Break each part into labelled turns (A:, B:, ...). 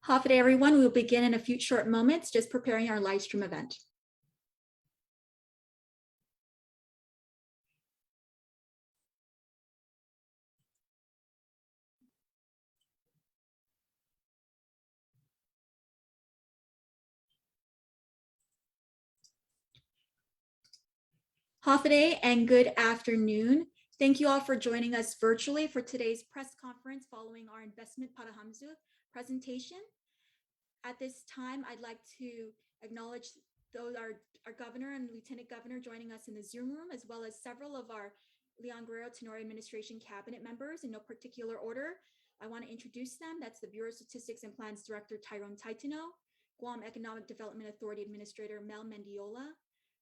A: Half a day, everyone. We will begin in a few short moments, just preparing our live stream event. Half a day and good afternoon. Thank you all for joining us virtually for today's press conference following our investment Para Hamyo presentation. At this time, I'd like to acknowledge those our governor and lieutenant governor joining us in the Zoom room, as well as several of our Leon Guerrero Tenor administration cabinet members in no particular order. I want to introduce them. That's the Bureau of Statistics and Plans Director Taitano, Guam Economic Development Authority Administrator Mel Mendiola,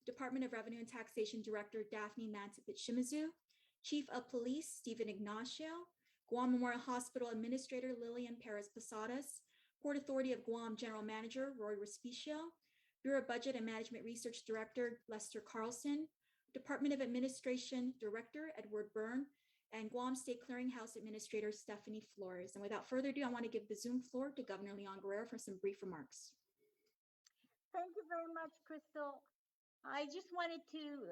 A: Department of Revenue and Taxation Director Daphne Mansipit-Shimizu, Chief of Police Stephen Ignacio, Guam Memorial Hospital Administrator Lillian Perez-Posadas, Port Authority of Guam General Manager Roy Respicio, Bureau of Budget and Management Research Director Lester Carlson, Department of Administration Director Edward Byrne, and Guam State Clearinghouse Administrator Stephanie Flores. And without further ado, I want to give the Zoom floor to Governor Leon Guerrero for some brief remarks.
B: Thank you very much, Crystal. I just wanted to,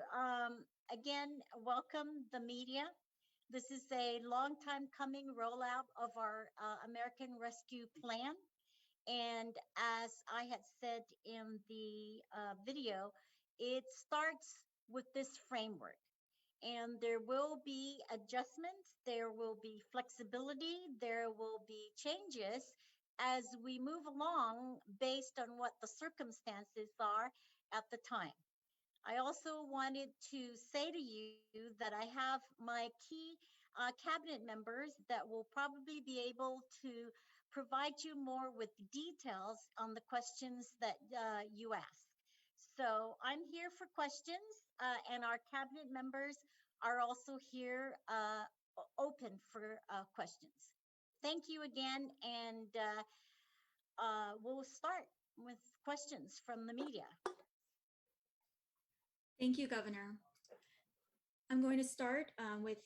B: again, welcome the media. This is a long time coming rollout of our American Rescue Plan. And as I had said in the video, it starts with this framework. And there will be adjustments, there will be flexibility, there will be changes as we move along based on what the circumstances are at the time. I also wanted to say to you that I have my key cabinet members that will probably be able to provide you more with details on the questions that you ask. So I'm here for questions, and our cabinet members are also here open for questions. Thank you again, and we'll start with questions from the media.
A: Thank you, Governor. I'm going to start with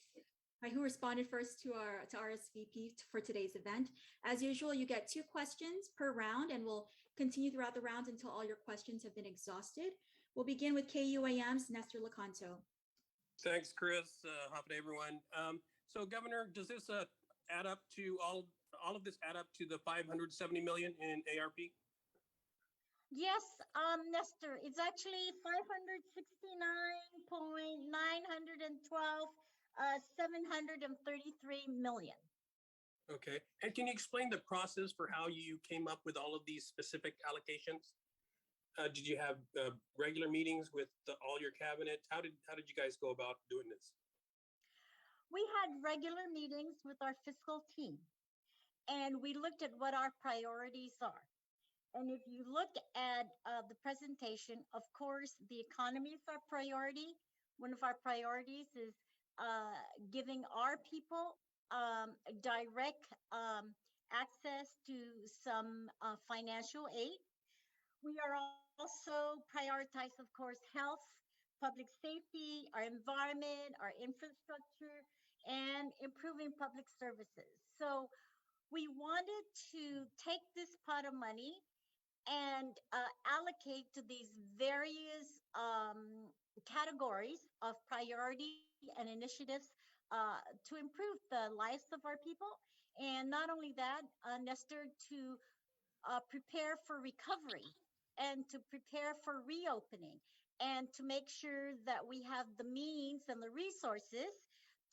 A: who responded first to RSVP for today's event. As usual, you get 2 questions per round, and we'll continue throughout the rounds until all your questions have been exhausted. We'll begin with KUAM's Nestor Lecanto.
C: Thanks, Chris. Half a day, everyone. So, Governor, does this add up to all of this add up to the $570 million in ARP?
B: Yes, Nestor, it's actually 569.912 $733 million.
C: Okay, and can you explain the process for how you came up with all of these specific allocations? Did you have regular meetings with all your cabinet? How did you guys go about doing this?
B: We had regular meetings with our fiscal team, and we looked at what our priorities are. And if you look at the presentation, of course, the economy is our priority. One of our priorities is giving our people direct access to some financial aid. We are also prioritize, of course, health, public safety, our environment, our infrastructure, and improving public services. So we wanted to take this pot of money and allocate to these various categories of priority and initiatives to improve the lives of our people. And not only that, Nestor, to prepare for recovery and to prepare for reopening and to make sure that we have the means and the resources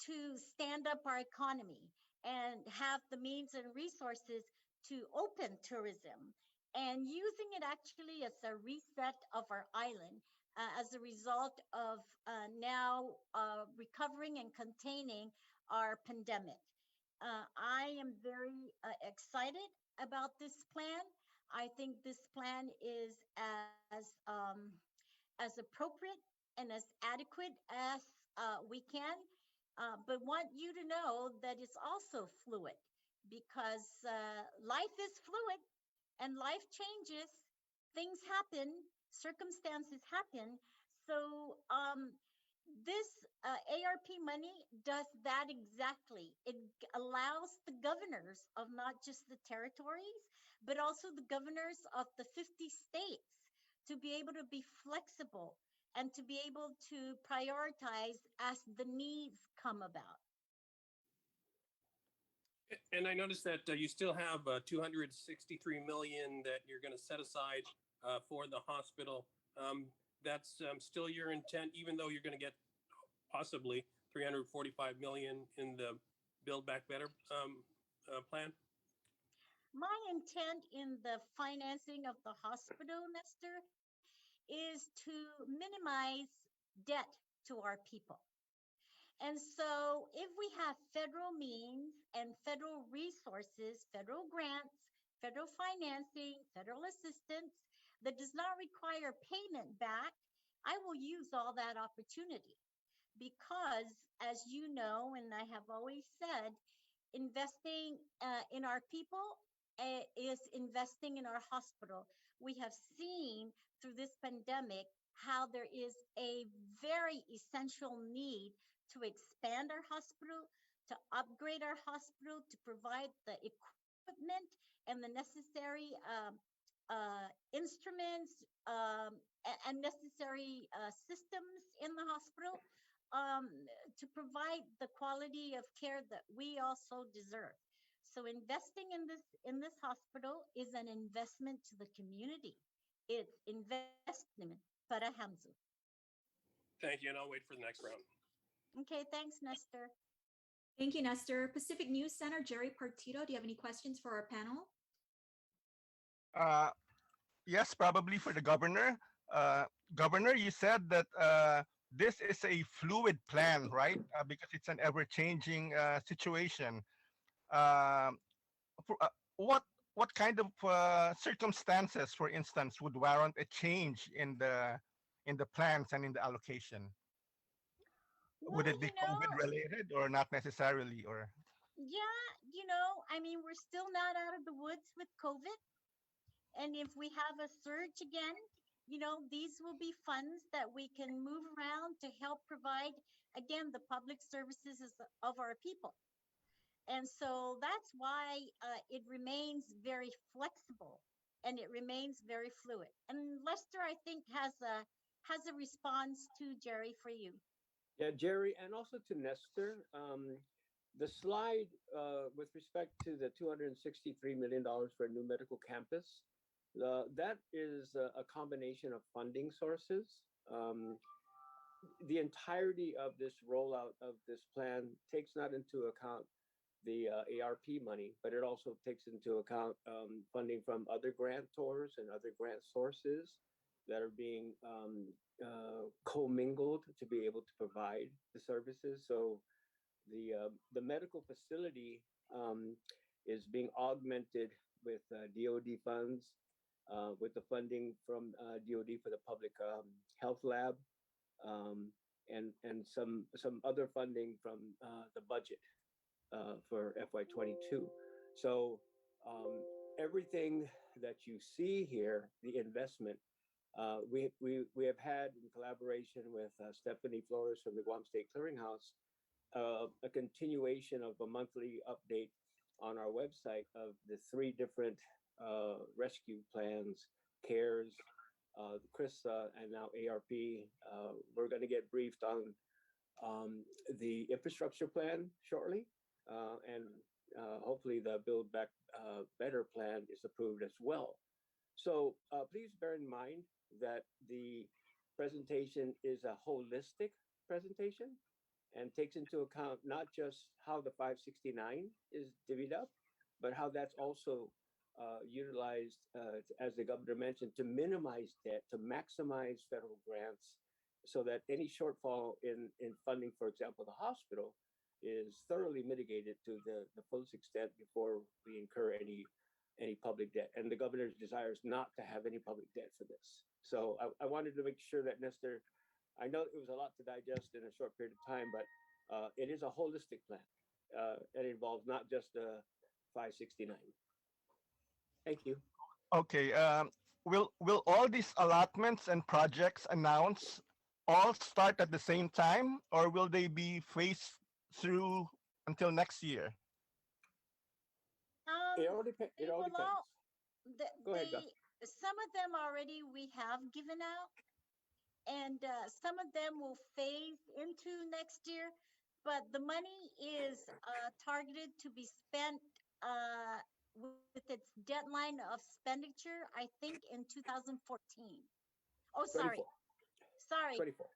B: to stand up our economy and have the means and resources to open tourism, and using it actually as a reset of our island as a result of now recovering and containing our pandemic. I am very excited about this plan. I think this plan is as appropriate and as adequate as we can, but want you to know that it's also fluid, because life is fluid and life changes, things happen, circumstances happen. So This ARP money does that exactly. It allows the governors of not just the territories, but also the governors of the 50 states to be able to be flexible and to be able to prioritize as the needs come about.
C: And I noticed that you still have 263 million that you're going to set aside for the hospital. That's still your intent, even though you're going to get possibly 345 million in the Build Back Better plan.
B: My intent in the financing of the hospital, Nestor, is to minimize debt to our people. And so, if we have federal means and federal resources, federal grants, federal financing, federal assistance that does not require payment back, I will use all that opportunity because, as you know, and I have always said, investing in our people is investing in our hospital. We have seen through this pandemic how there is a very essential need to expand our hospital, to upgrade our hospital, to provide the equipment and the necessary instruments and necessary systems in the hospital to provide the quality of care that we also deserve. So investing in this hospital is an investment to the community. It's investment para Hamyo.
C: Thank you, and I'll wait for the next round.
B: Okay, thanks, Nestor.
A: Thank you, Nestor. Pacific News Center, Gerry Partido, do you have any questions for our panel?
D: Yes, probably for the governor. Governor, you said that this is a fluid plan, right? Because it's an ever-changing situation. For, what kind of circumstances, for instance, would warrant a change in the plans and in the allocation? Would
B: Well,
D: it be COVID related or not necessarily? Or
B: yeah, I mean, we're still not out of the woods with COVID. And if we have a surge again, these will be funds that we can move around to help provide, again, the public services of our people. And so that's why it remains very flexible and it remains very fluid. And Lester, I think, has a response to Gerry for you.
E: Yeah, Gerry, and also to Nestor. The slide with respect to the $263 million for a new medical campus, that is a combination of funding sources. The entirety of this rollout of this plan takes not into account the ARP money, but it also takes into account funding from other grantors and other grant sources that are being commingled to be able to provide the services. So the medical facility is being augmented with DoD funds, with the funding from DoD for the public health lab, and some other funding from the budget for FY22. So everything that you see here, the investment, we have had in collaboration with Stephanie Flores from the Guam State Clearinghouse, a continuation of a monthly update on our website of the 3 different rescue plans, CARES, CRISA, and now ARP. We're going to get briefed on the infrastructure plan shortly, and hopefully the Build Back Better plan is approved as well. So please bear in mind that the presentation is a holistic presentation and takes into account not just how the 569 is divvied up, but how that's also utilized, as the governor mentioned, to minimize debt, to maximize federal grants, so that any shortfall in funding, for example, the hospital, is thoroughly mitigated to the fullest extent before we incur any public debt. And the governor's desires not to have any public debt for this. So I wanted to make sure that, Nestor, I know it was a lot to digest in a short period of time, but it is a holistic plan that involves not just the 569. Thank you.
D: okay, will all these allotments and projects announced all start at the same time, or will they be phased through until next year?
E: It all depends.
B: They
E: It all
B: will
E: depends.
B: all,
E: Go ahead, Gus.
B: some of them already we have given out, and some of them will phase into next year. But the money is targeted to be spent with its deadline of expenditure, I think, in 2014. Oh, sorry,
E: 24.
B: sorry.
E: 24.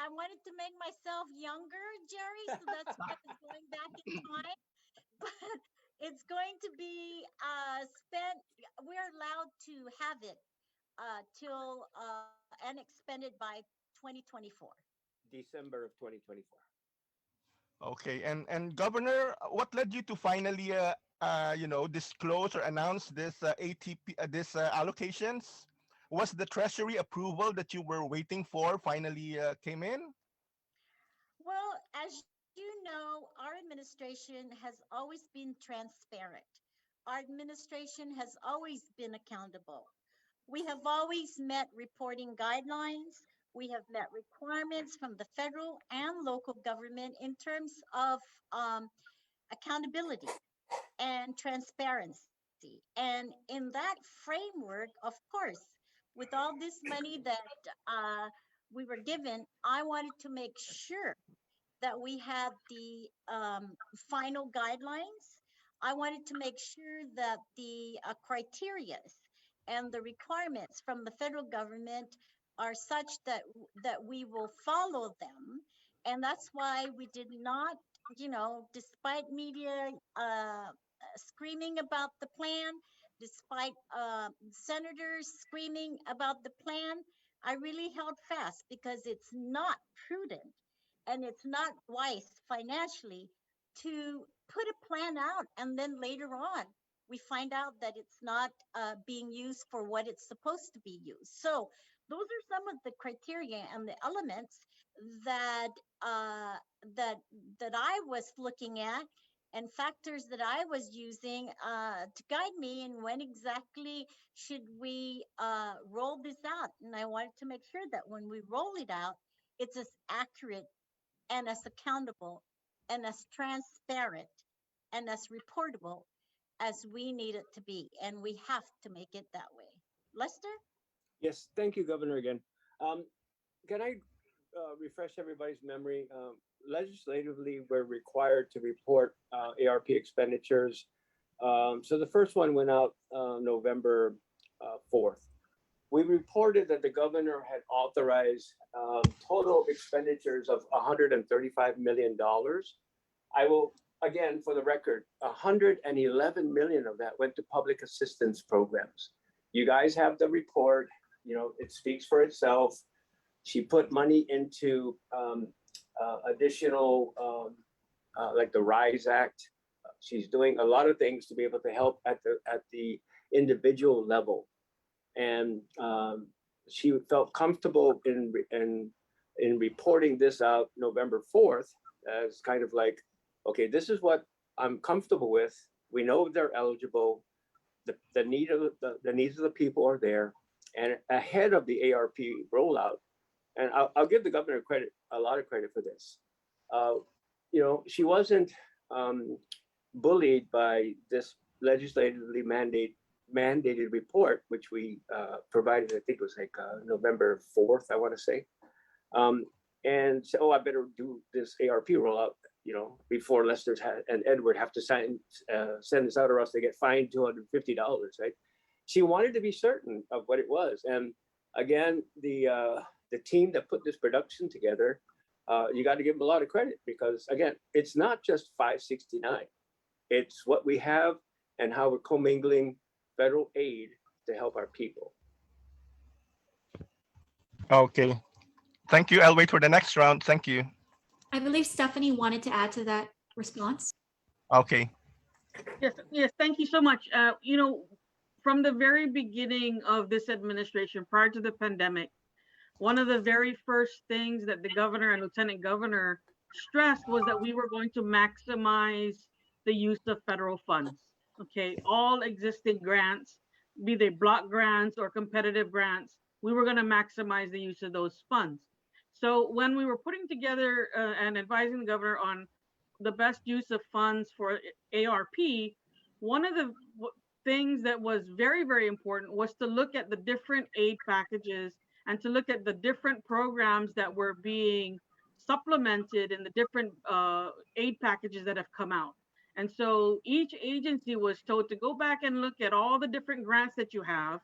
B: I wanted to make myself younger, Gerry, so that's why I was going back in time. But it's going to be spent. We're allowed to have it till and expended by 2024.
E: December of 2024.
D: Okay, and Governor, what led you to finally, disclose or announce this ATP, this allocations? Was the Treasury approval that you were waiting for finally came in?
B: Well, as you know, our administration has always been transparent. Our administration has always been accountable. We have always met reporting guidelines. We have met requirements from the federal and local government in terms of accountability and transparency. And in that framework, of course, with all this money that uh, we were given, I wanted to make sure that we had the final guidelines. I wanted to make sure that the criteria and the requirements from the federal government are such that we will follow them, and that's why we did not, despite media screaming about the plan, despite senators screaming about the plan, I really held fast because it's not prudent and it's not wise financially to put a plan out and then later on we find out that it's not being used for what it's supposed to be used. So those are some of the criteria and the elements that uh, that that I was looking at and factors that I was using to guide me in when exactly should we roll this out. And I wanted to make sure that when we roll it out, it's as accurate and as accountable and as transparent and as reportable as we need it to be. And we have to make it that way. Lester?
E: Yes, thank you, Governor, again. Um, can I refresh everybody's memory? Legislatively, we're required to report ARP expenditures. So the first one went out November 4th. We reported that the governor had authorized total expenditures of $135 million. I will, again, for the record, 111 million of that went to public assistance programs. You guys have the report, it speaks for itself. She put money into additional, like the RISE Act. She's doing a lot of things to be able to help at the individual level, and she felt comfortable in reporting this out November 4th as kind of like, okay, this is what I'm comfortable with. We know they're eligible. The needs of the people are there, and ahead of the ARP rollout. And I'll give the governor credit, a lot of credit for this. She wasn't bullied by this legislatively mandated report, which we provided. I think it was like November 4th, I want to say. And so, I better do this ARP rollout, before Lester's and Edward have to send this out, or else they get fined $250, right? She wanted to be certain of what it was. And again, the team that put this production together, you got to give them a lot of credit, because again, it's not just 569. It's what we have and how we're commingling federal aid to help our people.
D: Okay, thank you. I'll wait for the next round. Thank you.
A: I believe Stephanie wanted to add to that response.
D: Okay.
F: Yes, thank you so much. From the very beginning of this administration, prior to the pandemic, one of the very first things that the governor and lieutenant governor stressed was that we were going to maximize the use of federal funds. Okay, all existing grants, be they block grants or competitive grants, we were going to maximize the use of those funds. So when we were putting together and advising the governor on the best use of funds for ARP, one of the things that was very, very important was to look at the different aid packages and to look at the different programs that were being supplemented in the different aid packages that have come out. And so each agency was told to go back and look at all the different grants that you have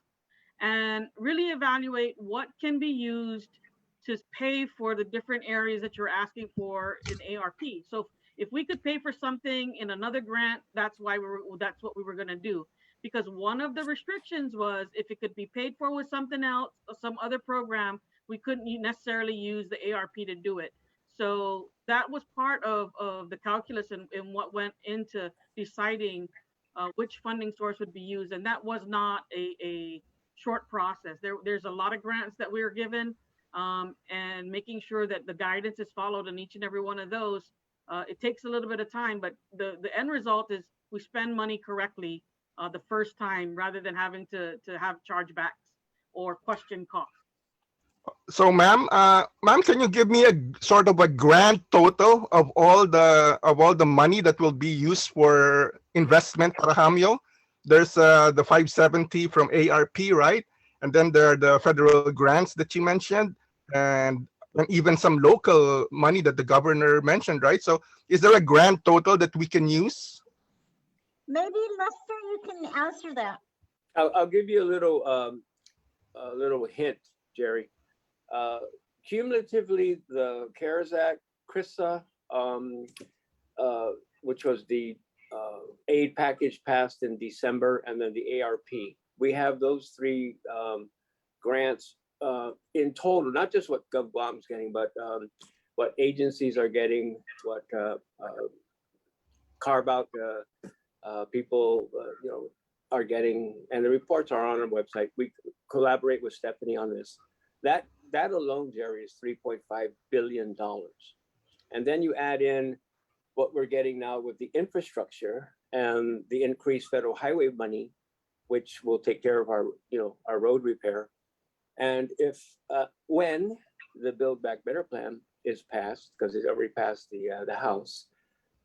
F: and really evaluate what can be used to pay for the different areas that you're asking for in ARP. So if we could pay for something in another grant, that's what we were going to do. Because one of the restrictions was if it could be paid for with something else or some other program, we couldn't necessarily use the ARP to do it. So that was part of the calculus and what went into deciding which funding source would be used. And that was not a short process. There's a lot of grants that we were given, and making sure that the guidance is followed in each and every one of those. It takes a little bit of time, but the end result is we spend money correctly the first time rather than having to have chargebacks or question costs.
D: So, ma'am, can you give me a sort of a grand total of all the money that will be used for investment Para Hamyo? There's the 570 from ARP, right? And then there are the federal grants that you mentioned, and even some local money that the governor mentioned, right? So, is there a grand total that we can use?
B: Maybe Lester, you can answer that.
E: I'll give you a little hint, Gerry. Cumulatively, the CARES Act, CRISA, which was the aid package passed in December, and then the ARP. We have those three grants in total, not just what GovGuam's getting, but what agencies are getting, what carve-out people are getting, and the reports are on our website. We collaborate with Stephanie on this. That alone, Gerry, is $3.5 billion. And then you add in what we're getting now with the infrastructure and the increased federal highway money, which will take care of our road repair. And if when the Build Back Better plan is passed, because it's already passed the House,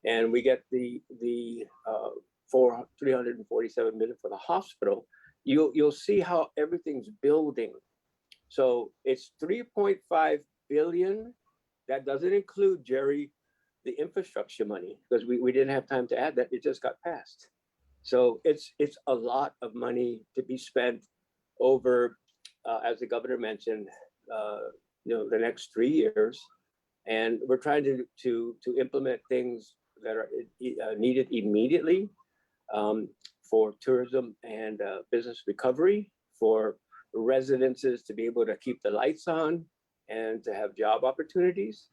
E: and we get the $347 million for the hospital, you'll see how everything's building. So it's 3.5 billion. That doesn't include, Gerry, the infrastructure money, because we didn't have time to add that. It just got passed. So it's a lot of money to be spent over, as the governor mentioned, the next 3 years. And we're trying to implement things that are needed immediately for tourism and business recovery, for residences to be able to keep the lights on and to have job opportunities.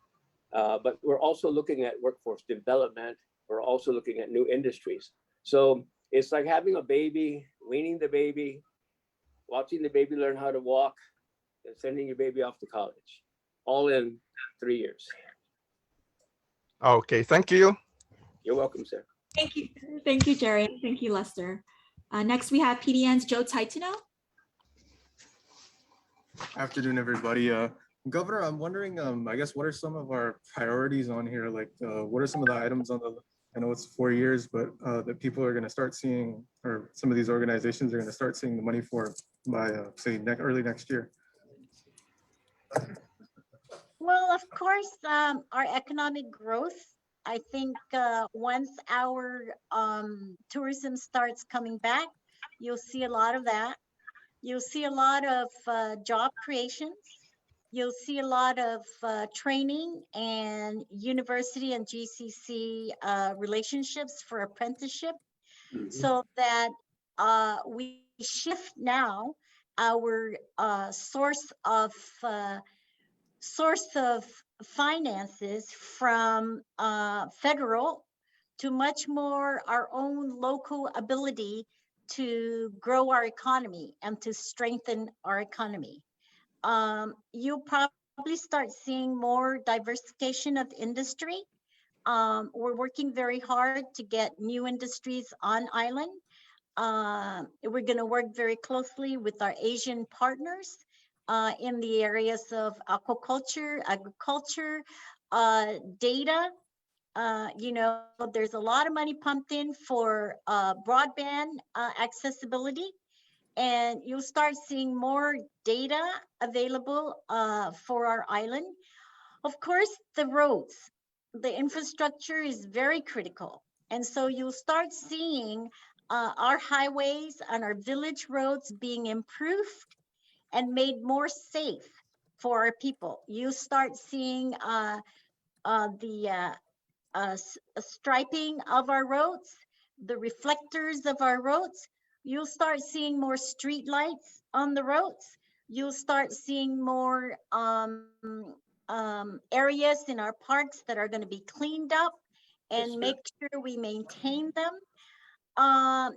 E: But we're also looking at workforce development. We're also looking at new industries. So it's like having a baby, weaning the baby, watching the baby learn how to walk, and sending your baby off to college, all in 3 years.
D: Okay, thank you.
E: You're welcome, sir.
A: Thank you. Thank you, Gerry. Thank you, Lester. Next, we have PDN's Joe Taitano.
G: Afternoon, everybody. Governor, I'm wondering, I guess, what are some of our priorities on here? Like, what are some of the items on the, I know it's 4 years, but that people are going to start seeing, or some of these organizations are going to start seeing the money for by, say, early next year?
B: Well, of course, our economic growth. I think once our tourism starts coming back, you'll see a lot of that. You'll see a lot of job creations. You'll see a lot of training and university and GCC relationships for apprenticeship, so that we shift now our source of finances from federal to much more our own local ability to grow our economy and to strengthen our economy. You'll probably start seeing more diversification of industry. We're working very hard to get new industries on island. We're going to work very closely with our Asian partners in the areas of aquaculture, agriculture, data. There's a lot of money pumped in for broadband accessibility, and you'll start seeing more data available for our island. Of course, the roads, the infrastructure is very critical. And so you'll start seeing our highways and our village roads being improved and made more safe for our people. You start seeing the striping of our roads, the reflectors of our roads. You'll start seeing more street lights on the roads. You'll start seeing more areas in our parks that are going to be cleaned up and make sure we maintain them.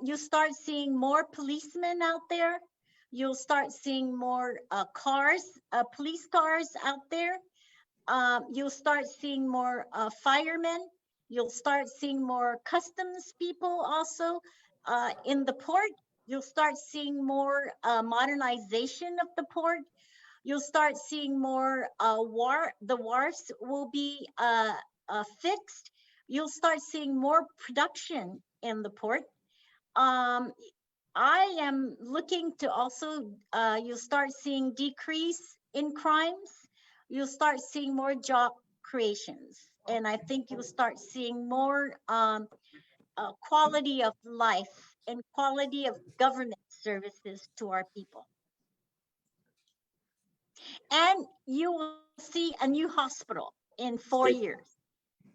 B: You'll start seeing more policemen out there. You'll start seeing more police cars out there. You'll start seeing more firemen. You'll start seeing more customs people also in the port. You'll start seeing more modernization of the port. You'll start seeing more the wharfs will be fixed. You'll start seeing more production in the port. I am looking to also, you'll start seeing decrease in crimes. You'll start seeing more job creations. And I think you'll start seeing more quality of life and quality of government services to our people. And you will see a new hospital in 4 years.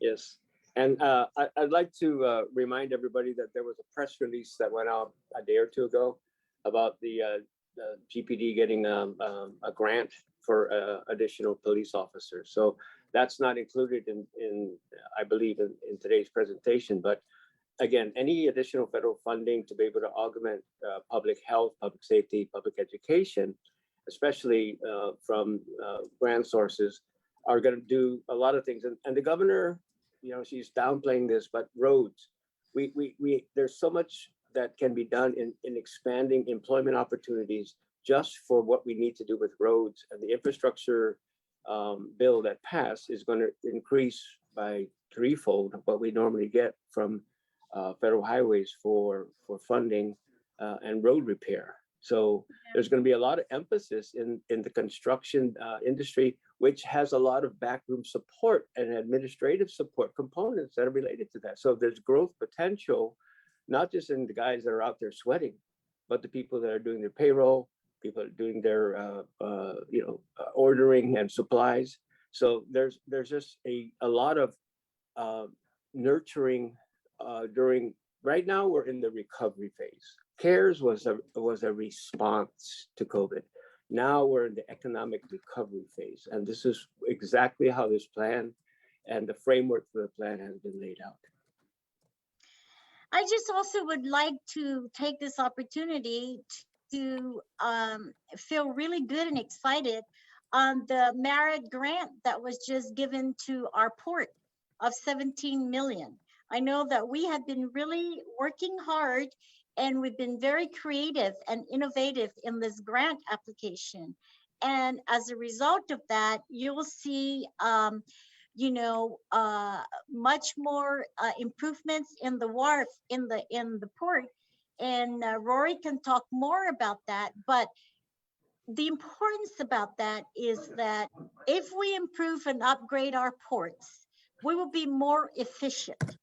E: Yes. And I'd like to remind everybody that there was a press release that went out a day or two ago about the GPD getting a grant for additional police officers. So that's not included in I believe, in today's presentation. But again, any additional federal funding to be able to augment public health, public safety, public education, especially from grant sources, are going to do a lot of things. And the governor, she's downplaying this, but roads, there's so much that can be done in expanding employment opportunities just for what we need to do with roads. And the infrastructure bill that passed is going to increase by threefold what we normally get from federal highways for funding and road repair. So there's going to be a lot of emphasis in the construction industry, which has a lot of backroom support and administrative support components that are related to that. So there's growth potential, not just in the guys that are out there sweating, but the people that are doing their payroll, people that are doing their ordering and supplies. So there's just a lot of nurturing during. Right now we're in the recovery phase. CARES was a response to COVID. Now we're in the economic recovery phase, and this is exactly how this plan and the framework for the plan has been laid out.
B: I just also would like to take this opportunity to feel really good and excited on the merit grant that was just given to our port of 17 million. I know that we have been really working hard, and we've been very creative and innovative in this grant application. And as a result of that, you'll see, much more improvements in the wharf, in the port. And Rory can talk more about that. But the importance about that is that if we improve and upgrade our ports, we will be more efficient.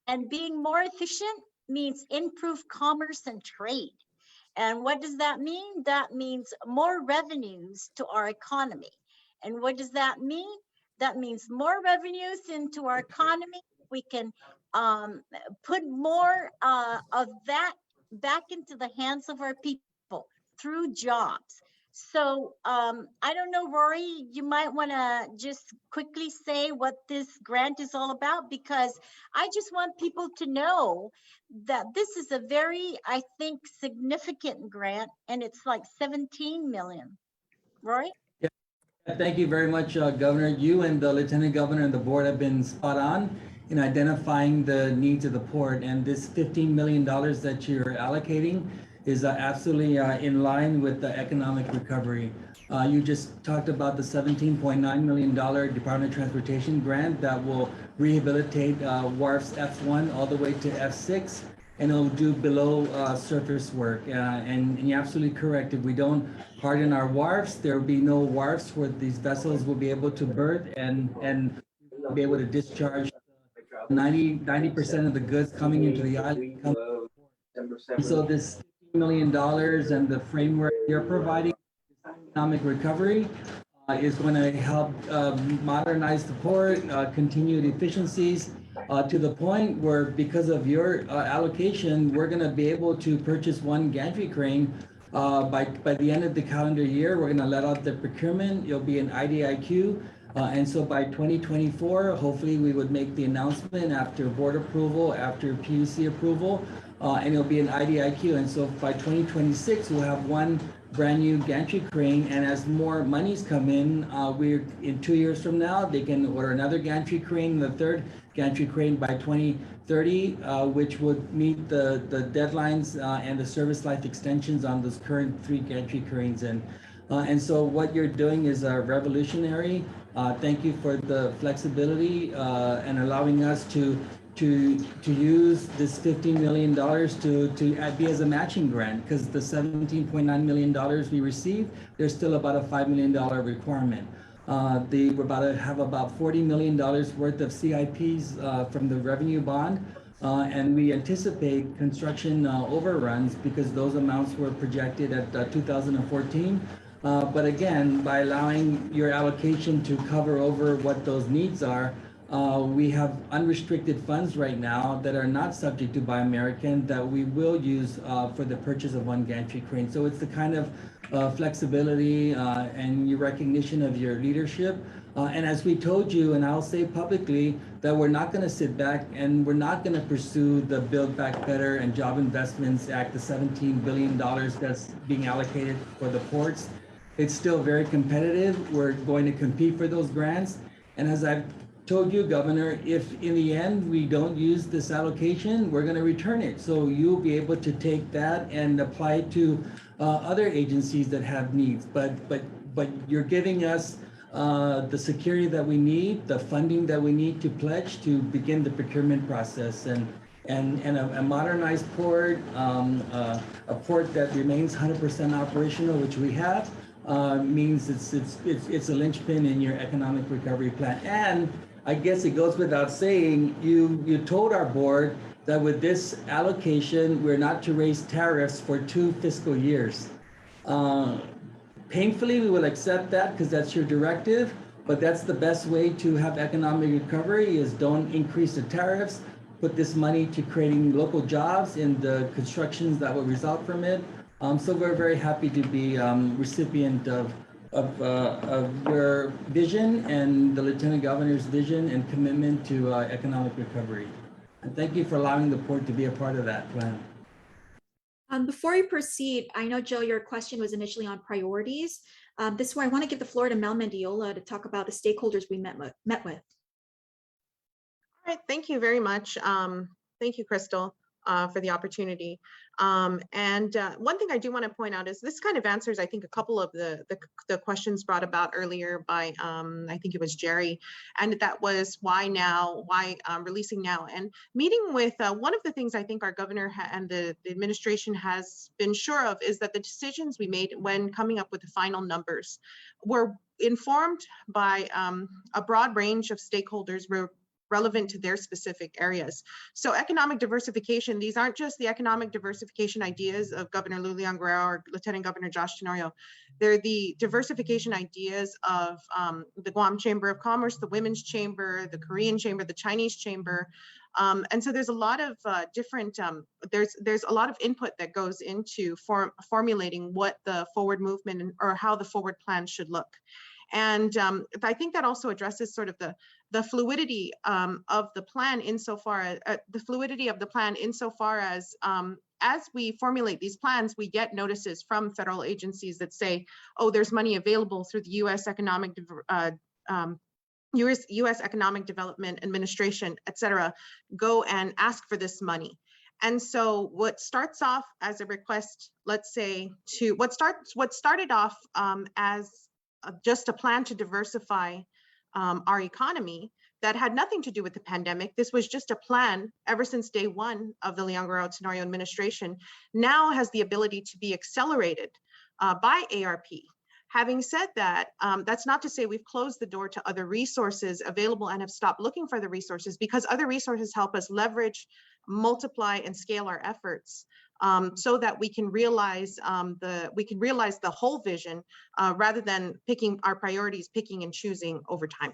B: And being more efficient means improved commerce and trade. And what does that mean? That means more revenues to our economy. And what does that mean? That means more revenues into our economy. We can put more of that back into the hands of our people through jobs. So I don't know, Rory, you might want to just quickly say what this grant is all about, because I just want people to know that this is a very, I think, significant grant, and it's like 17 million. Rory?
H: Yeah, thank you very much, Governor. You and the Lieutenant Governor and the board have been spot on in identifying the needs of the port, and this $15 million that you're allocating is absolutely in line with the economic recovery. You just talked about the $17.9 million Department of Transportation grant that will rehabilitate wharfs F1 all the way to F6, and it'll do below surface work. And you're absolutely correct. If we don't harden our wharfs, there will be no wharfs where these vessels will be able to berth and be able to discharge 90% of the goods coming into the island. So this $15 million and the framework you're providing, economic recovery, is going to help modernize the port, continued efficiencies, to the point where, because of your allocation, we're going to be able to purchase one gantry crane by the end of the calendar year. We're going to let out the procurement. It'll be an IDIQ. And so by 2024, hopefully we would make the announcement after board approval, after PUC approval, and it'll be an IDIQ. And so by 2026, we'll have one brand new gantry crane. And as more monies come in, we're in 2 years from now, they can order another gantry crane, the third gantry crane by 2030, which would meet the deadlines and the service life extensions on those current 3 gantry cranes. And so what you're doing is revolutionary. Thank you for the flexibility and allowing us to use this $15 million to be as a matching grant, because the $17.9 million we received, there's still about a $5 million requirement. We're about to have about $40 million worth of CIPs from the revenue bond, and we anticipate construction overruns because those amounts were projected at 2014. But again, by allowing your allocation to cover over what those needs are, we have unrestricted funds right now that are not subject to Buy American that we will use for the purchase of one gantry crane. So it's the kind of flexibility and your recognition of your leadership. And as we told you, and I'll say publicly, that we're not going to sit back and we're not going to pursue the Build Back Better and Job Investments Act, the $17 billion that's being allocated for the ports. It's still very competitive. We're going to compete for those grants. And as I've told you, Governor, if in the end we don't use this allocation, we're going to return it. So you'll be able to take that and apply it to other agencies that have needs. But you're giving us the security that we need, the funding that we need to pledge to begin the procurement process. And a modernized port, a port that remains 100% operational, which we have, means it's a linchpin in your economic recovery plan. And I guess it goes without saying, you told our board that with this allocation, we're not to raise tariffs for 2 fiscal years. Painfully, we will accept that because that's your directive, but that's the best way to have economic recovery is don't increase the tariffs, put this money to creating local jobs in the constructions that will result from it. So we're very happy to be recipient of your vision and the Lieutenant Governor's vision and commitment to economic recovery. And thank you for allowing the port to be a part of that plan.
A: Before we proceed, I know, Joe, your question was initially on priorities. This is where I want to give the floor to Mel Mendiola to talk about the stakeholders we met with.
I: All right, thank you very much. Thank you, Crystal, for the opportunity. One thing I do want to point out is this kind of answers, I think, a couple of the questions brought about earlier by, I think it was Gerry, and that was why now, why releasing now? And meeting with, one of the things I think our governor and the administration has been sure of is that the decisions we made when coming up with the final numbers were informed by a broad range of stakeholders relevant to their specific areas. So economic diversification, these aren't just the economic diversification ideas of Governor Leon Guerrero or Lieutenant Governor Josh Tenorio. They're the diversification ideas of the Guam Chamber of Commerce, the Women's Chamber, the Korean Chamber, the Chinese Chamber. And so there's a lot of different, there's a lot of input that goes into formulating what the forward movement or how the forward plan should look. And I think that also addresses sort of the fluidity of the plan insofar as we formulate these plans, we get notices from federal agencies that say, oh, there's money available through the U.S. Economic Development Administration, et cetera. Go and ask for this money. And so what starts off as a request, let's say, to what started off as just a plan to diversify our economy that had nothing to do with the pandemic. This was just a plan ever since day one of the Leon Guerrero Tenorio administration, now has the ability to be accelerated by ARP. Having said that, that's not to say we've closed the door to other resources available and have stopped looking for the resources, because other resources help us leverage, multiply, and scale our efforts so that we can realize the whole vision rather than picking our priorities, picking and choosing over time.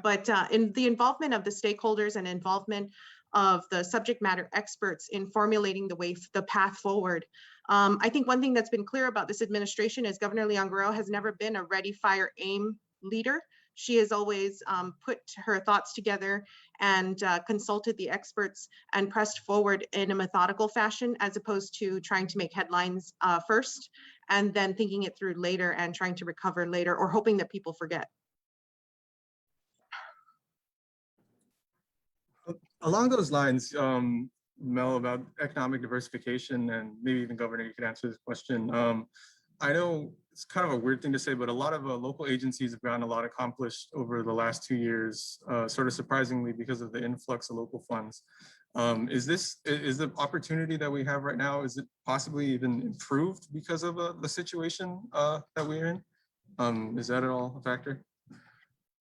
I: But in the involvement of the stakeholders and involvement of the subject matter experts in formulating the path forward, I think one thing that's been clear about this administration is Governor Leon Guerrero has never been a ready, fire, aim leader. She has always put her thoughts together and consulted the experts and pressed forward in a methodical fashion, as opposed to trying to make headlines first and then thinking it through later and trying to recover later or hoping that people forget.
G: Along those lines, Mel, about economic diversification, and maybe even Governor, you could answer this question. I know it's kind of a weird thing to say, but a lot of local agencies have gotten a lot accomplished over the last 2 years, sort of surprisingly because of the influx of local funds. Is the opportunity that we have right now, is it possibly even improved because of the situation that we're in? Is that at all a factor?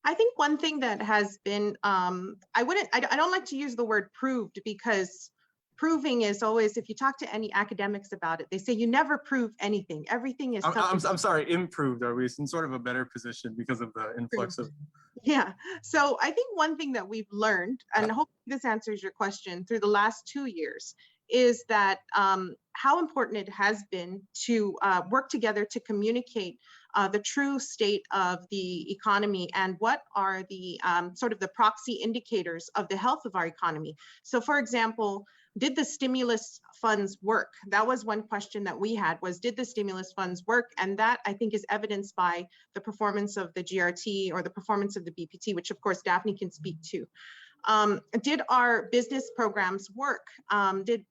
I: I think one thing that has been, I don't like to use the word proved, because proving is always, if you talk to any academics about it, they say you never prove anything. Everything is.
G: I'm sorry, improved. Are we in sort of a better position because of the influx of?
I: Yeah. So I think one thing that we've learned, and hopefully this answers your question, through the last 2 years, is that how important it has been to work together to communicate the true state of the economy and what are the sort of the proxy indicators of the health of our economy. So for example, did the stimulus funds work? That was one question that we had, was did the stimulus funds work? And that, I think, is evidenced by the performance of the GRT or the performance of the BPT, which of course Daphne can speak to. Did our business programs work? Did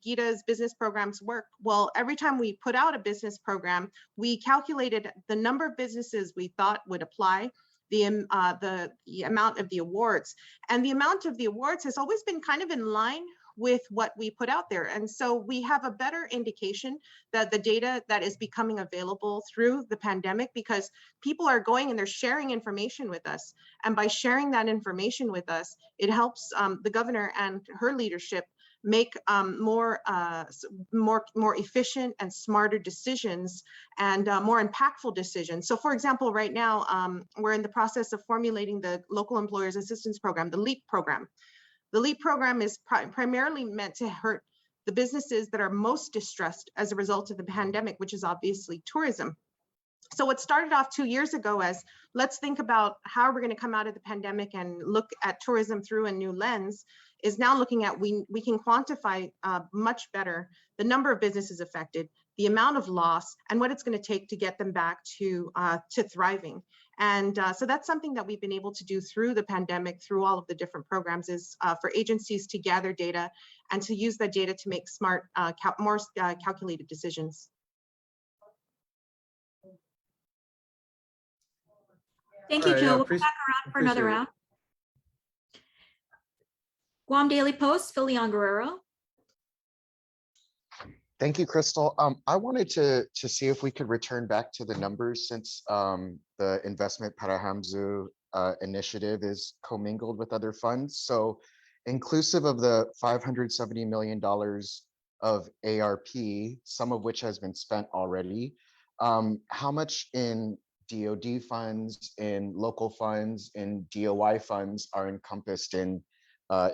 I: Gita's business programs work? Well, every time we put out a business program, we calculated the number of businesses we thought would apply, the amount of the awards, and the amount of the awards has always been kind of in line with what we put out there. And so we have a better indication that the data that is becoming available through the pandemic, because people are going and they're sharing information with us. And by sharing that information with us, it helps the governor and her leadership make more efficient and smarter decisions and more impactful decisions. So for example, right now, we're in the process of formulating the Local Employers Assistance Program, the LEAP program. The LEAP program is primarily meant to hurt the businesses that are most distressed as a result of the pandemic, which is obviously tourism. So what started off 2 years ago as, let's think about how we're going to come out of the pandemic and look at tourism through a new lens, is now looking at, we can quantify much better the number of businesses affected, the amount of loss, and what it's going to take to get them back to thriving. And so that's something that we've been able to do through the pandemic, through all of the different programs, is for agencies to gather data and to use that data to make smart, more calculated decisions.
A: Thank you,
G: All right,
A: Joe.
G: yeah,
A: We'll come back around for another
G: appreciate it.
A: round. Guam Daily Post, Leon Guerrero.
J: Thank you, Crystal. I wanted to see if we could return back to the numbers, since the investment Para Hamyo initiative is commingled with other funds. So inclusive of the $570 million of ARP, some of which has been spent already, how much in DoD funds, in local funds, in DOI funds are encompassed in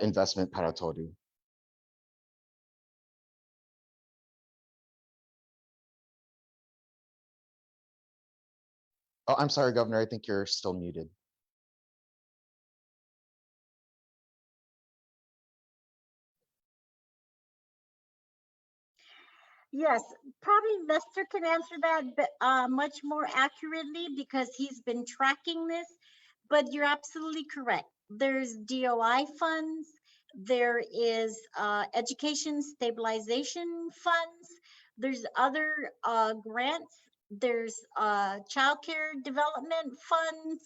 J: investment Para Todo? Oh, I'm sorry, Governor, I think you're still muted.
B: Yes, probably Lester can answer that much more accurately because he's been tracking this, but you're absolutely correct. There's DOI funds, There is education stabilization funds. There's other grants. There's childcare development funds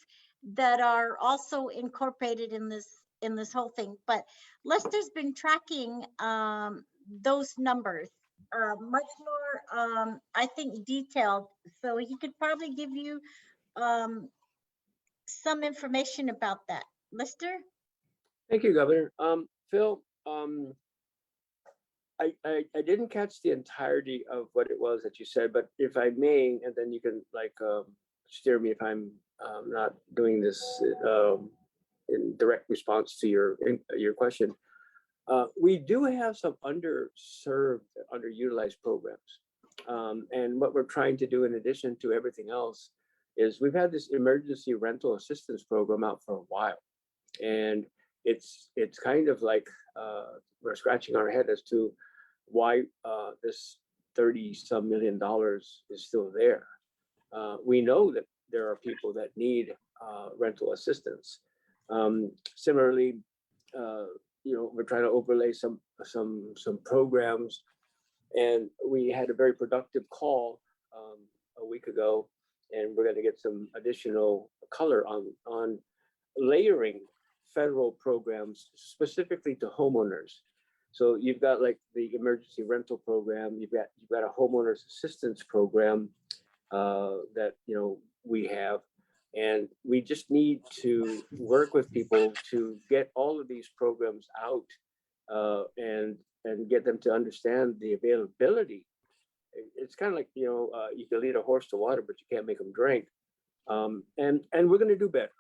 B: that are also incorporated in this whole thing. But Lester's been tracking those numbers much more, I think, detailed. So he could probably give you some information about that. Lester?
E: Thank you, Governor. Phil, I didn't catch the entirety of what it was that you said, but if I may, and then you can like steer me if I'm not doing this in direct response to your question. We do have some underserved, underutilized programs. And what we're trying to do in addition to everything else is we've had this emergency rental assistance program out for a while. And it's kind of like we're scratching our head as to why this 30-some million is still there. We know that there are people that need rental assistance. Similarly, we're trying to overlay some programs, and we had a very productive call a week ago, and we're going to get some additional color on layering federal programs specifically to homeowners. So you've got like the emergency rental program, you've got a homeowners assistance program that we have, and we just need to work with people to get all of these programs out and get them to understand the availability. It's kind of like you can lead a horse to water, but you can't make them drink. And we're going to do better.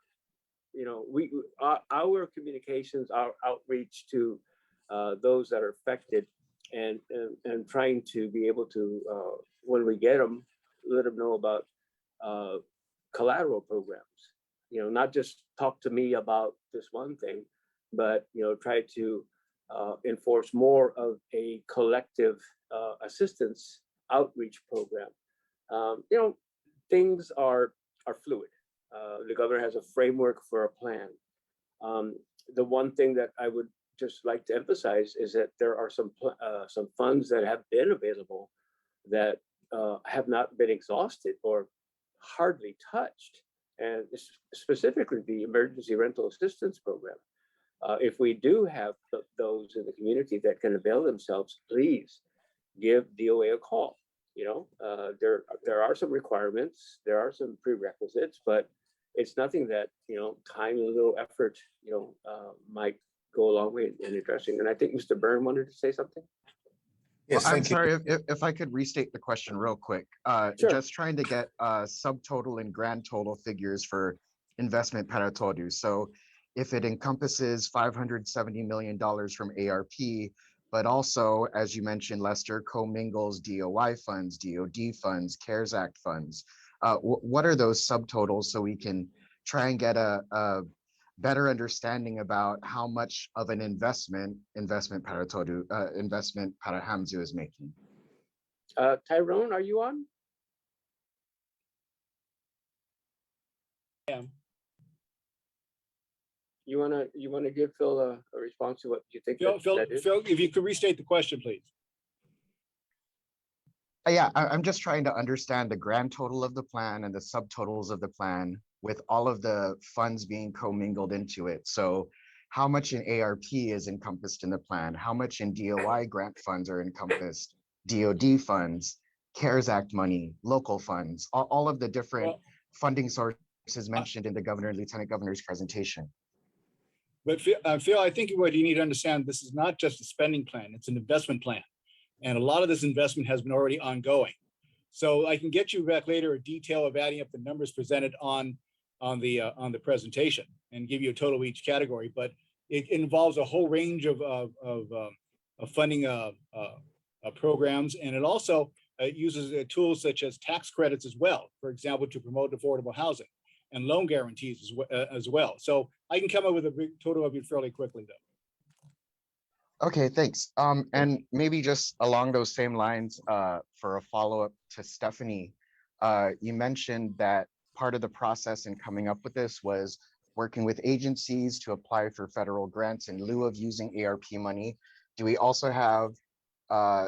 E: Our communications, our outreach to those that are affected, and trying to be able to when we get them, let them know about collateral programs. Not just talk to me about this one thing, but try to enforce more of a collective assistance outreach program. Things are fluid. The governor has a framework for a plan. The one thing that I would just like to emphasize is that there are some funds that have been available that have not been exhausted or hardly touched, and specifically the emergency rental assistance program. If we do have those in the community that can avail themselves, please give DOA a call. There are some requirements, there are some prerequisites, but it's nothing that time and a little effort might go a long way in addressing. And I think Mr. Byrne wanted to say something.
J: Well, I'm sorry if I could restate the question real quick.
E: Sure.
J: Just trying to get subtotal and grand total figures for investment para todo. So if it encompasses $570 million from ARP, but also, as you mentioned, Lester, commingles DOI funds, DOD funds, CARES Act funds. What are those subtotals so we can try and get a better understanding about how much of an investment para todo, investment para Hamyo is making?
E: Tyrone, are you on?
K: Yeah.
E: You wanna give Phil a response to what you think?
K: Phil, if you could restate the question, please.
J: Yeah, I'm just trying to understand the grand total of the plan and the subtotals of the plan with all of the funds being commingled into it. So how much in ARP is encompassed in the plan? How much in DOI grant funds are encompassed? DOD funds, CARES Act money, local funds, all of the different funding sources mentioned in the governor and lieutenant governor's presentation.
K: But Phil, I think what you need to understand, this is not just a spending plan, it's an investment plan. And a lot of this investment has been already ongoing. So I can get you back later a detail of adding up the numbers presented on the presentation and give you a total of each category, but it involves a whole range of funding programs, and it also uses tools such as tax credits as well, for example, to promote affordable housing, and loan guarantees as well. So I can come up with a big total of it fairly quickly, though.
J: Okay, thanks. And maybe just along those same lines, for a follow-up to Stephanie, you mentioned that part of the process in coming up with this was working with agencies to apply for federal grants in lieu of using ARP money? Do we also have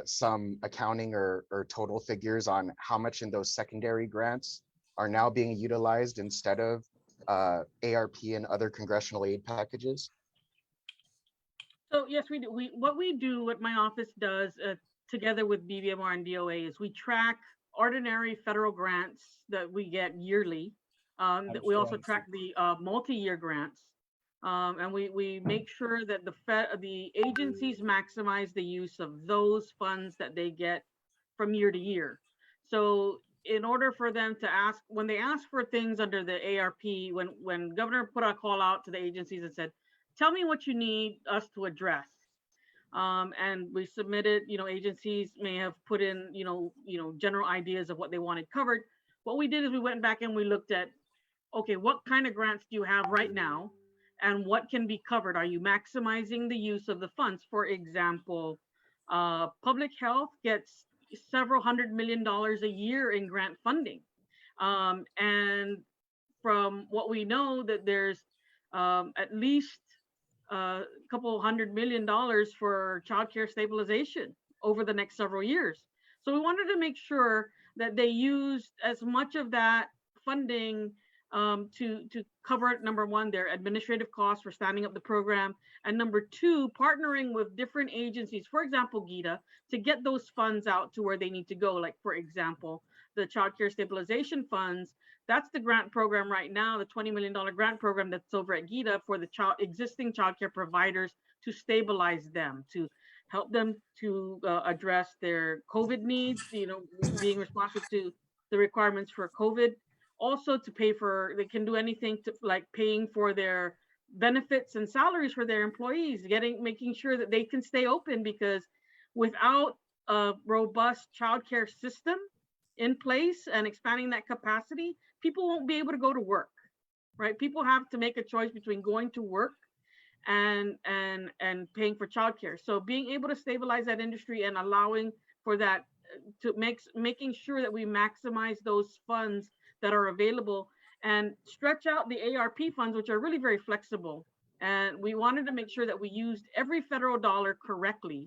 J: some accounting or total figures on how much in those secondary grants are now being utilized instead of ARP and other congressional aid packages?
F: So yes, we do. What my office does together with BBMR and DOA is we track ordinary federal grants that we get yearly. That we also track the multi-year grants. And we make sure that the agencies maximize the use of those funds that they get from year to year. So in order for them to ask, when they ask for things under the ARP, when Governor put a call out to the agencies and said, tell me what you need us to address. And we submitted, agencies may have put in, general ideas of what they wanted covered. What we did is we went back and we looked at, okay, what kind of grants do you have right now? And what can be covered? Are you maximizing the use of the funds? For example, public health gets several $100 million a year in grant funding. And from what we know that there's at least a couple $100 million for childcare stabilization over the next several years. So we wanted to make sure that they used as much of that funding to cover, number one, their administrative costs for standing up the program, and number two, partnering with different agencies, for example, GITA, to get those funds out to where they need to go. Like, for example, the child care stabilization funds, that's the grant program right now, the $20 million grant program that's over at GITA for the existing child care providers to stabilize them, to help them to address their COVID needs, being responsive to the requirements for COVID. Also to pay for, they can do anything to like paying for their benefits and salaries for their employees, making sure that they can stay open, because without a robust childcare system in place and expanding that capacity, people won't be able to go to work, right? People have to make a choice between going to work and paying for childcare. So being able to stabilize that industry and allowing for that to making sure that we maximize those funds that are available and stretch out the ARP funds, which are really very flexible. And we wanted to make sure that we used every federal dollar correctly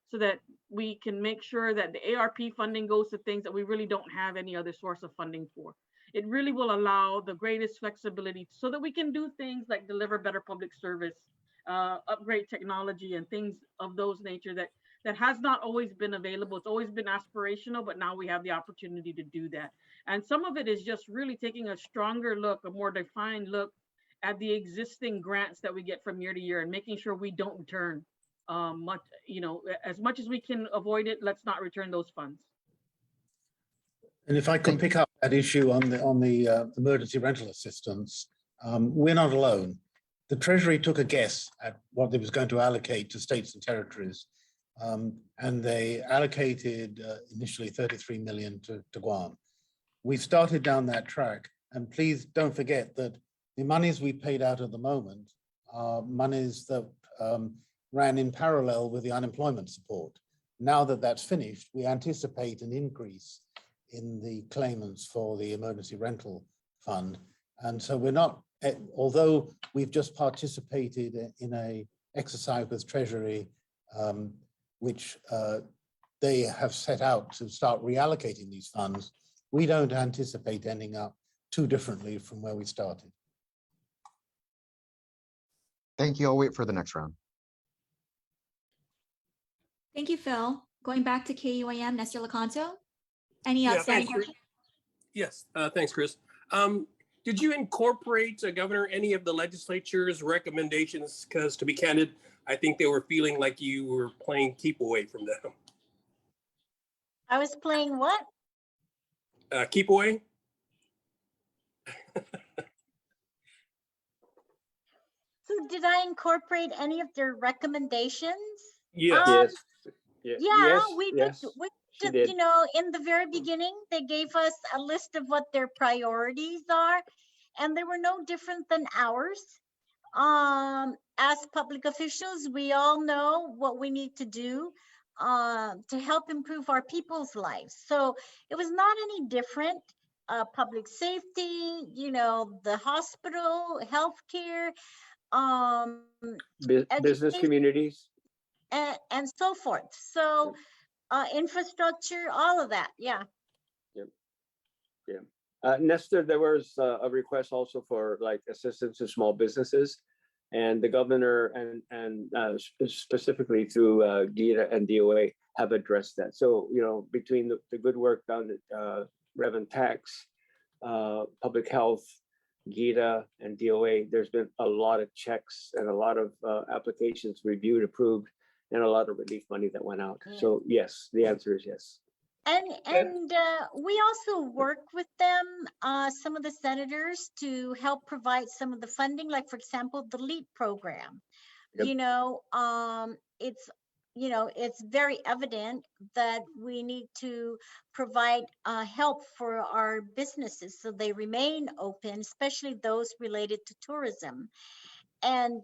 F: so that we can make sure that the ARP funding goes to things that we really don't have any other source of funding for. It really will allow the greatest flexibility so that we can do things like deliver better public service, upgrade technology, and things of those nature that has not always been available. It's always been aspirational, but now we have the opportunity to do that. And some of it is just really taking a stronger look, a more defined look at the existing grants that we get from year to year and making sure we don't return much, as much as we can avoid it, let's not return those funds.
L: And if I can pick up that issue on the emergency rental assistance, we're not alone. The Treasury took a guess at what it was going to allocate to states and territories. And they allocated initially 33 million to Guam. We've started down that track, and please don't forget that the monies we paid out at the moment are monies that ran in parallel with the unemployment support. Now that that's finished, we anticipate an increase in the claimants for the emergency rental fund. And so we're not, although we've just participated in a exercise with Treasury, which they have set out to start reallocating these funds, we don't anticipate ending up too differently from where we started.
J: Thank you. I'll wait for the next round.
A: Thank you, Phil. Going back to KUAM, Nestor Lecanto. Any
C: Yeah,
A: outstanding
C: thanks, Chris.
A: questions?
C: Yes, thanks, Chris. Did you incorporate, Governor, any of the legislature's recommendations? Because to be candid, I think they were feeling like you were playing keep away from them.
B: I was playing what?
C: Keep away?
B: So did I incorporate any of their recommendations?
C: Yes.
E: Yes.
B: Yeah, we did.
E: Yes,
B: We
E: she
B: just,
E: did.
B: in the very beginning, they gave us a list of what their priorities are, and they were no different than ours. As public officials, we all know what we need to do to help improve our people's lives. So it was not any different. public safety, the hospital, healthcare,
E: Business
B: education,
E: communities.
B: and so forth. So infrastructure, all of that. Yeah.
E: Yep. Yeah. Nestor, there was a request also for like assistance to small businesses, and the governor and specifically through GITA and DOA have addressed that. So, between the good work done at Rev and Tax, Public Health, GITA, and DOA, there's been a lot of checks and a lot of applications reviewed, approved, and a lot of relief money that went out.
B: Yeah.
E: So yes, the answer is yes.
B: And we also work with them, some of the senators, to help provide some of the funding, like for example, the LEAP program.
E: Yep.
B: It's very evident that we need to provide help for our businesses so they remain open, especially those related to tourism. And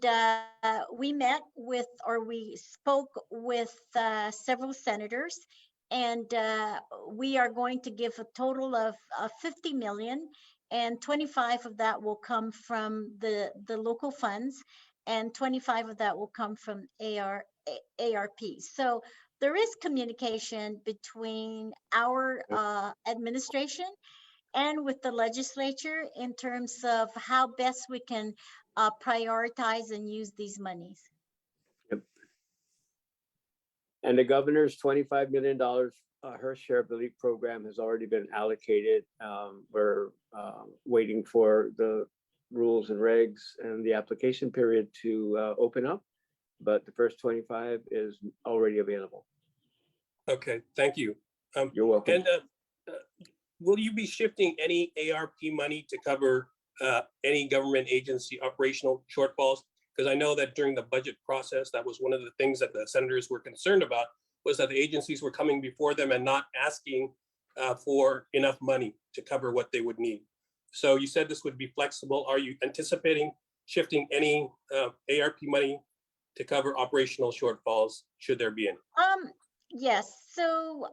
B: we met with, or we spoke with several senators, and we are going to give a total of 50 million, and 25 of that will come from the local funds, and 25 of that will come from ARP. So there is communication between our administration and with the legislature in terms of how best we can prioritize and use these monies.
E: Yep. And the governor's $25 million, her share of the LEAP program has already been allocated. We're waiting for the rules and regs and the application period to open up, but the first 25 is already available.
C: Okay, thank you.
E: You're welcome.
C: And will you be shifting any ARP money to cover any government agency operational shortfalls? Because I know that during the budget process, that was one of the things that the senators were concerned about, was that the agencies were coming before them and not asking for enough money to cover what they would need. So you said this would be flexible. Are you anticipating shifting any ARP money to cover operational shortfalls, should there be any?
B: Yes. So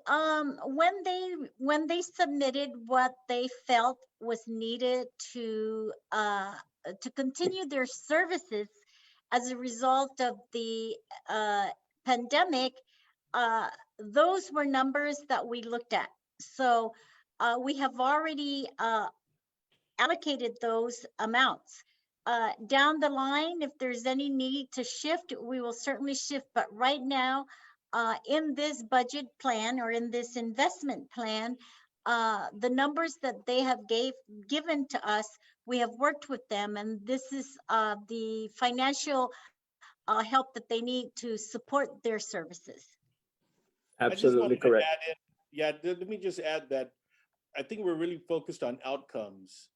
B: when they submitted what they felt was needed to continue their services as a result of the pandemic, those were numbers that we looked at. So we have already allocated those amounts. Down the line, if there's any need to shift, we will certainly shift. But right now, in this budget plan or in this investment plan, the numbers that they have given to us, we have worked with them, and this is the financial help that they need to support their services.
E: Absolutely correct.
M: Let me just add that I think we're really focused on outcomes.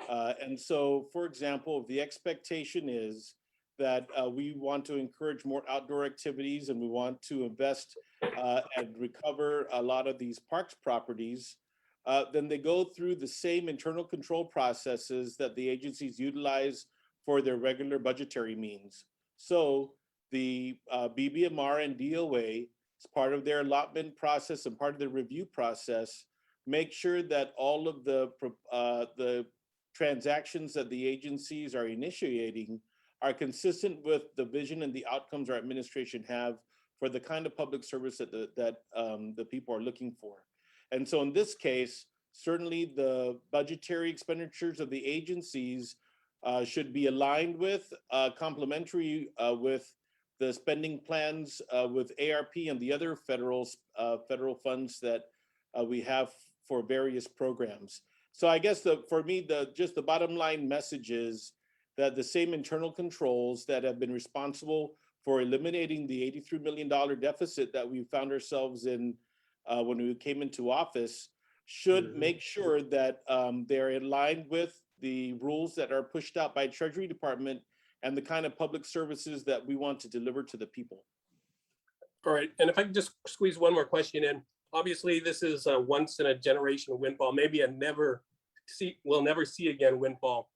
M: And so, for example, the expectation is that we want to encourage more outdoor activities, and we want to invest and recover a lot of these parks properties. Then they go through the same internal control processes that the agencies utilize for their regular budgetary means. So the BBMR and DOA, as part of their allotment process and part of the review process, make sure that all of the transactions that the agencies are initiating are consistent with the vision and the outcomes our administration have for the kind of public service that the people are looking for. And so in this case, certainly the budgetary expenditures of the agencies should be aligned with, complementary with the spending plans with ARP and the other federal funds that we have for various programs. So I guess for me, the bottom line message is that the same internal controls that have been responsible for eliminating the $83 million deficit that we found ourselves in when we came into office should make sure that they're in line with the rules that are pushed out by Treasury Department and the kind of public services that we want to deliver to the people.
C: All right, and if I can just squeeze one more question in. Obviously, this is a once in a generation windfall, maybe we'll never see again windfall.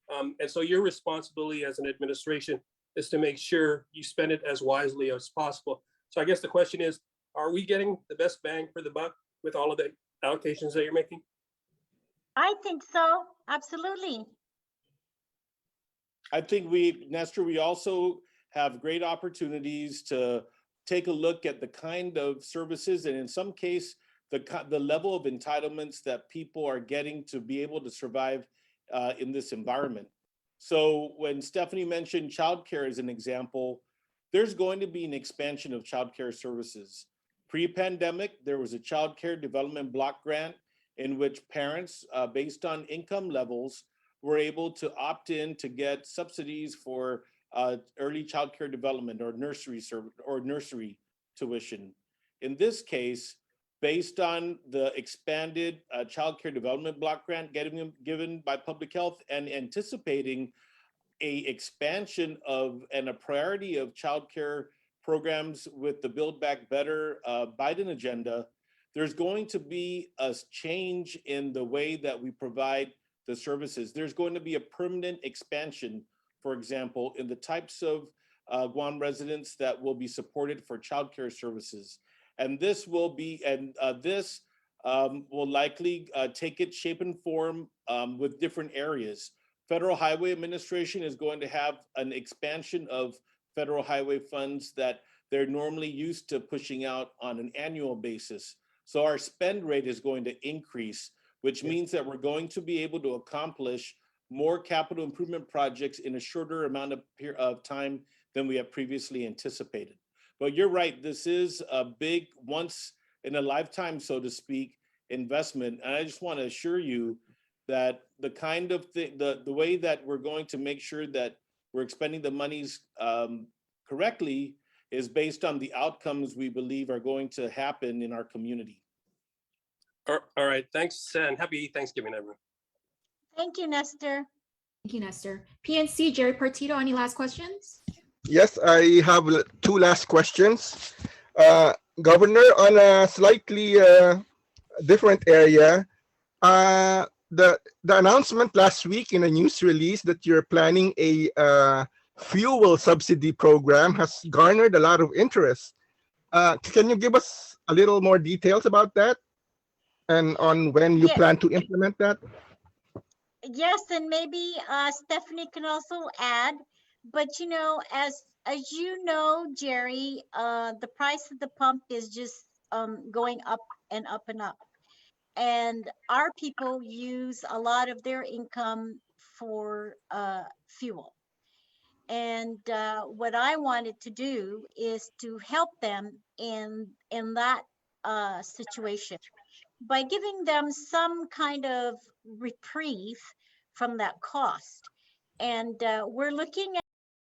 C: And so your responsibility as an administration is to make sure you spend it as wisely as possible. So I guess the question is, are we getting the best bang for the buck with all of the allocations that you're making?
B: I think so, absolutely.
M: I think Nestor, we also have great opportunities to take a look at the kind of services and in some case, the level of entitlements that people are getting to be able to survive in this environment. So when Stephanie mentioned childcare as an example, there's going to be an expansion of childcare services. Pre-pandemic, there was a childcare development block grant in which parents, based on income levels, were able to opt in to get subsidies for early childcare development or nursery tuition. In this case, based on the expanded childcare development block grant given by public health and anticipating a expansion of and a priority of childcare programs with the Build Back Better Biden agenda, there's going to be a change in the way that we provide the services. There's going to be a permanent expansion, for example, in the types of Guam residents that will be supported for childcare services. And this will be, will likely take its shape and form with different areas. Federal Highway Administration is going to have an expansion of federal highway funds that they're normally used to pushing out on an annual basis. So our spend rate is going to increase, which means that we're going to be able to accomplish more capital improvement projects in a shorter amount of time than we have previously anticipated. But you're right, this is a big once in a lifetime, so to speak, investment. And I just want to assure you that the kind of the way that we're going to make sure that we're expending the monies correctly is based on the outcomes we believe are going to happen in our community.
C: All right, thanks, and happy Thanksgiving, everyone.
B: Thank you, Nestor.
A: Thank you, Nestor. PNC, Gerry Partido, any last questions?
D: Yes, I have two last questions. Governor, on a slightly different area, the announcement last week in a news release that you're planning a fuel subsidy program has garnered a lot of interest. Can you give us a little more details about that and on when you plan to implement that?
B: Yes, and maybe Stephanie can also add, but you know, as you know, Gerry, the price of the pump is just going up and up and up. And our people use a lot of their income for fuel. And what I wanted to do is to help them in that situation by giving them some kind of reprieve from that cost. And we're looking